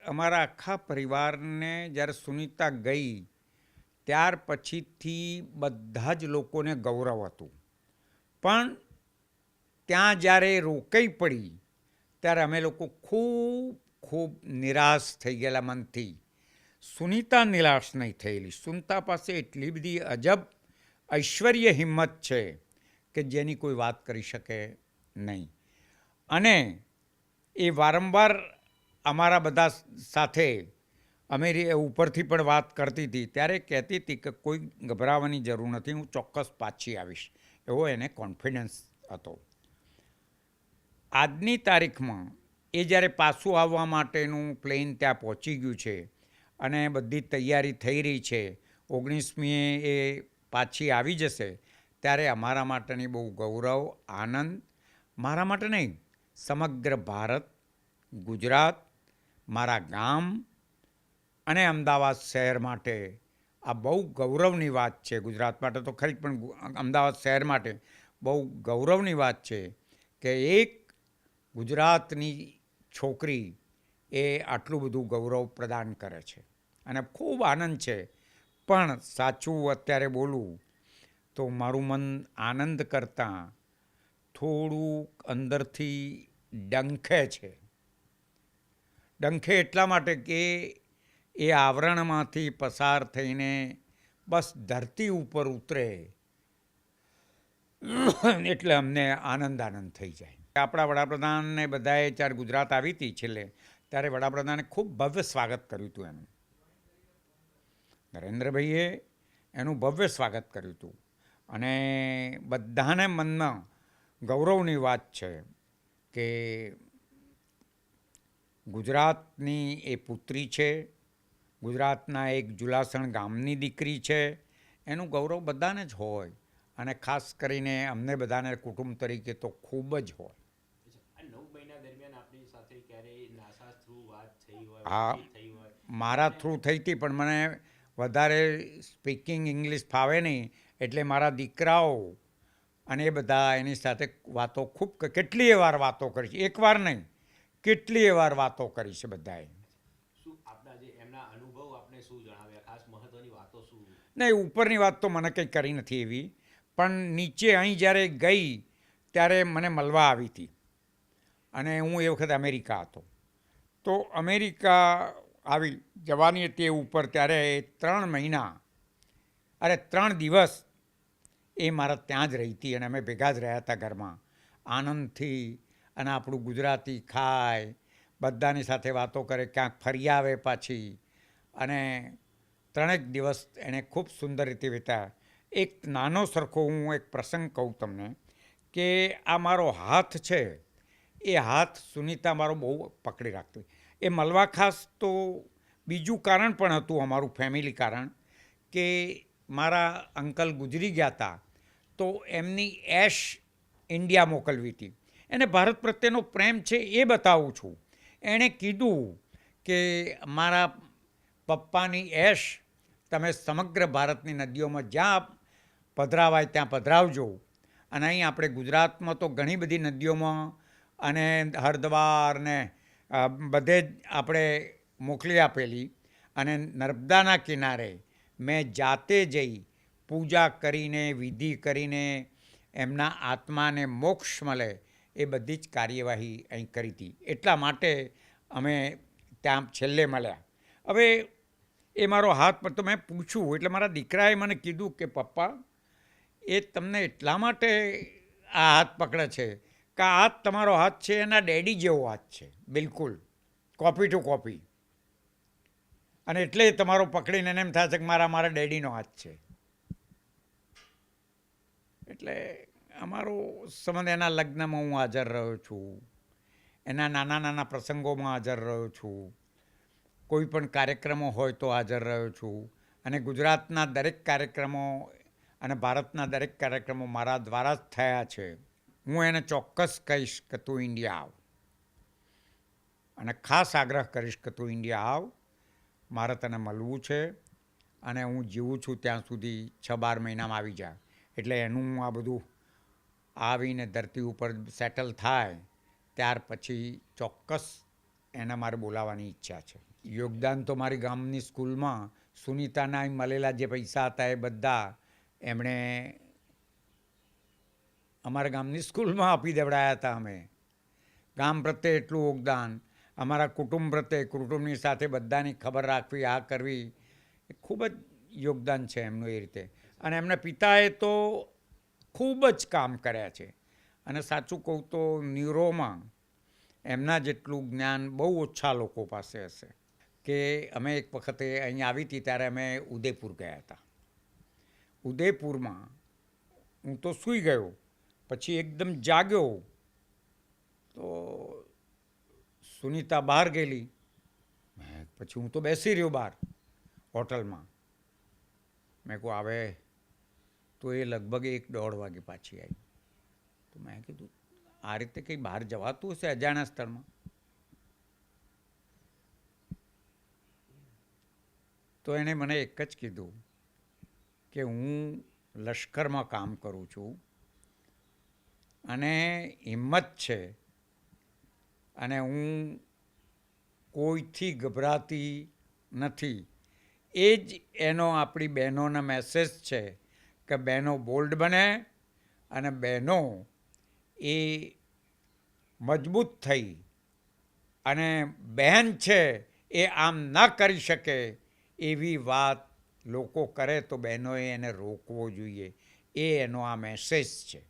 અમારા આખા પરિવારને જ્યારે સુનીતા ગઈ ત્યાર પછીથી બધા જ લોકોને ગૌરવ હતું. પણ ત્યાં જ્યારે રોકાઈ પડી ત્યારે અમે લોકો ખૂબ ખૂબ નિરાશ થઈ ગયેલા મનથી. સુનીતા નિરાશ નહીં થયેલી. સુનીતા પાસે એટલી બધી અજબ ઐશ્વર્ય હિંમત છે કે જેની કોઈ વાત કરી શકે નહીં. અને એ વારંવાર અમારા બધા સાથે અમે ઉપરથી પણ વાત કરતી હતી ત્યારે કહેતી હતી કે કોઈ ગભરાવાની જરૂર નથી, હું ચોક્કસ પાછી આવીશ, એવો એને કોન્ફિડન્સ હતો. આજની તારીખમાં એ જ્યારે પાછું આવવા માટેનું પ્લેન ત્યાં પહોંચી ગયું છે અને બધી તૈયારી થઈ રહી છે, 19મીએ એ પાછી આવી જશે, ત્યારે અમારા માટેની બહુ ગૌરવ, આનંદ, મારા માટે નહીં, સમગ્ર ભારત, ગુજરાત, મારા ગામ અને અમદાવાદ શહેર માટે આ બહુ ગૌરવની વાત છે. ગુજરાત માટે તો ખરી, પણ અમદાવાદ શહેર માટે બહુ ગૌરવની વાત છે કે એક ગુજરાતની છોકરી એ આટલું બધું ગૌરવ પ્રદાન કરે છે અને ખૂબ આનંદ છે. પણ સાચું અત્યારે બોલું તો મારું મન આનંદ કરતાં થોડું અંદરથી ડંખે છે. ડંખે એટલા માટે કે એ આવરણમાંથી પસાર થઈને બસ ધરતી ઉપર ઉતરે એટલે અમને આનંદ થઈ જાય. આપણા વડાપ્રધાનને બધાએ જ્યારે ગુજરાત આવી હતી છેલ્લે, ત્યારે વડાપ્રધાને ખૂબ ભવ્ય સ્વાગત કર્યું હતું એનું. નરેન્દ્રભાઈએ એનું ભવ્ય સ્વાગત કર્યું હતું અને બધાને મનમાં ગૌરવની વાત છે કે ગુજરાતની એ પુત્રી છે, ગુજરાતના એક જુલાસણ ગામની દીકરી છે, એનું ગૌરવ બધાને જ હોય અને ખાસ કરીને અમને બધાને કુટુંબ તરીકે તો ખૂબ જ હોય. હા, મારા થ્રુ થઈ હતી, પણ મને વધારે સ્પીકિંગ ઇંગ્લિશ ફાવે નહીં, એટલે મારા દીકરાઓ અને એ બધા એની સાથે વાતો ખૂબ, કેટલીય વાર વાતો કરી છે, એકવાર નહીં, કેટલીય વાર વાતો કરી છે બધાએ. નહીં, ઉપરની વાત તો મને કંઈ કરી નથી એવી, પણ નીચે અહીં જ્યારે ગઈ ત્યારે મને મળવા આવી હતી અને હું એ વખતે અમેરિકા હતો. તો અમેરિકા આવી જવાની હતી એ ઉપર, ત્યારે 3 દિવસ એ મારા ત્યાં જ રહી હતી અને અમે ભેગા જ રહ્યા હતા ઘરમાં આનંદથી. અને આપણું ગુજરાતી ખાય, બધાની સાથે વાતો કરે, ક્યાંક ફરી આવે પાછી, અને 3 દિવસ એણે ખૂબ સુંદર રીતે વિતાવ્યા. એક નાનો સરખો હું એક પ્રસંગ કહું તમને કે આ મારો હાથ છે, એ હાથ સુનીતા મારો બહુ પકડી રાખતી. એ મળવા ખાસ તો બીજું કારણ પણ હતું, અમારું ફેમિલી કારણ, કે મારા અંકલ ગુજરી ગયા હતા તો એમની એશ ઇન્ડિયા મોકલવી હતી. એને ભારત પ્રત્યેનો પ્રેમ છે એ બતાવું છું. એણે કીધું કે મારા પપ્પાની એશ તમે સમગ્ર ભારતની નદીઓમાં જ્યાં પધરાવાય ત્યાં પધરાવજો. અને અહીં આપણે ગુજરાતમાં તો ઘણી બધી નદીઓમાં અને હરદ્વાર ને બધે જ આપણે મોકલી આપેલી, અને નર્મદાના કિનારે મેં જાતે જઈ પૂજા કરીને, વિધિ કરીને એમના આત્માને મોક્ષ મળે એ બધી જ કાર્યવાહી અહીં કરી હતી. એટલા માટે અમે ત્યાં છેલ્લે મળ્યા. હવે એ મારો હાથ પર તો મેં પૂછ્યું, એટલે મારા દીકરાએ મને કીધું કે પપ્પા, એ તમને એટલા માટે આ હાથ પકડે છે કે આ હાથ તમારો હાથ છે એના ડેડી જેવો હાથ છે, બિલકુલ કોપી ટુ કોપી. અને એટલે તમારો પકડીને એમ થાય છે કે મારા ડેડીનો હાથ છે. એટલે અમારો સંબંધ, એના લગ્નમાં હું હાજર રહ્યો છું, એના નાના નાના પ્રસંગોમાં હાજર રહ્યો છું, કોઈ પણ કાર્યક્રમો હોય તો હાજર રહ્યો છું, અને ગુજરાતના દરેક કાર્યક્રમો અને ભારતના દરેક કાર્યક્રમો મારા દ્વારા જ થયા છે. હું એને ચોક્કસ કહીશ કે તું ઇન્ડિયા આવ, અને ખાસ આગ્રહ કરીશ કે તું ઇન્ડિયા આવ, મારે તને મળવું છે, અને હું જીવું છું ત્યાં સુધી 6-12 મહિનામાં આવી જા. એટલે એનું આ બધું આવીને ધરતી ઉપર સેટલ થાય ત્યાર પછી ચોક્કસ એને મારે બોલાવવાની ઈચ્છા છે. યોગદાન તો મારી ગામની સ્કૂલમાં સુનીતાના મળેલા જે પૈસા હતા એ બધા એમણે અમારા ગામની સ્કૂલમાં આપી દેવડાયા હતા. અમે ગામ પ્રત્યે એટલું યોગદાન, અમારા કુટુંબ પ્રત્યે, કુટુંબની સાથે બધાની ખબર રાખવી, આ કરવી, એ ખૂબ જ યોગદાન છે એમનું એ રીતે. અને એમના પિતાએ તો ખૂબ જ કામ કર્યા છે. અને સાચું કહું તો ન્યુરોમાં એમના જેટલું જ્ઞાન બહુ ઓછા લોકો પાસે હશે. કે અમે એક વખતે અહીં આવી હતી ત્યારે અમે ઉદયપુર ગયા હતા. ઉદયપુરમાં હું તો સૂઈ ગયો, પછી એકદમ જાગ્યો તો સુનીતા બહાર ગયેલી. પછી હું તો બેસી રહ્યો બહાર હોટલમાં. મેં કહું આવે તો એ લગભગ 1-1:30 વાગે પાછી આવી. તો મેં કીધું આ રીતે કંઈ બહાર જવાતું હશે અજાણ્યા સ્થળમાં? તો એણે મને એક જ કીધું કે હું લશ્કરમાં કામ કરું છું અને હિંમત છે અને હું કોઈથી ગભરાતી નથી. એ જ એનો આપણી બહેનોના મેસેજ છે કે બહેનો બોલ્ડ બને અને બહેનો એ મજબૂત થઈ અને બહેન છે એ આમ ના કરી શકે એવી વાત લોકો કરે તો બહેનોએ એને રોકવો જોઈએ. એ એનો આ મેસેજ છે.